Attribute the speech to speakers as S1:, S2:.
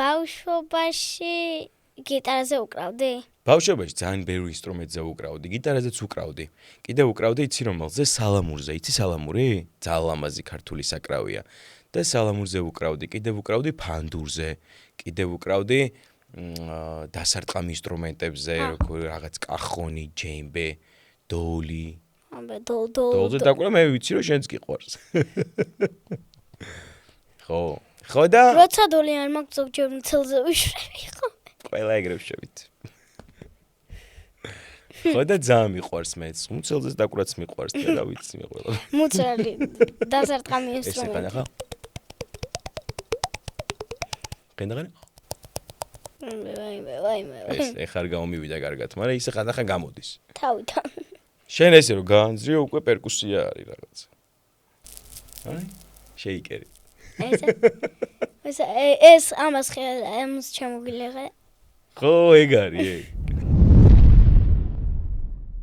S1: ბავშვობაში გიტარაზე უკრავდი?
S2: ბავშვობაში ძალიან ბევრი ინსტრუმენტზე უკრავდი, გიტარაზეც უკრავდი. კიდევ უკრავდი, იცი რომელზე? სალამურზე. იცი სალამური? ძალიან ლამაზი ქართული საკრავია. და სალამურზე უკრავდი, კიდევ უკრავდი ფანდურზე, კიდევ უკრავდი დასარტყამ ინსტრუმენტებზე, რაღაც კახონი, ჯემბე, დოლი.
S1: აბა
S2: დოლზე დაკვრა მე ვიცი რომ შენც გიყვარს. ხო და
S1: როცა დოლი არ მაქვს ზოგჯერ მცელზე ვიშრები ხო?
S2: ყველა ეგრევ შევით. ხო და ძალიან მიყვარს მეც, მცელზეც დაკვრაც მიყვარს და რა ვიცი მე ყველა.
S1: მუცელი დასარტყამი
S2: ეს
S1: ინსტრუმენტი.
S2: ხან ახლა ყენდაღანი?
S1: ვაიმე.
S2: ეს ეხარ გამომივიდა კარგად, მაგრამ ისე ხანდახან გამოდის.
S1: თავიდან.
S2: შენ ესე რომ გაანძრიო უკვე პერკუსია არის რაღაცა. აი, შეიკერი.
S1: ეს ამას ჩემოგილეღე.
S2: ხო, ეგ არის, ეგ.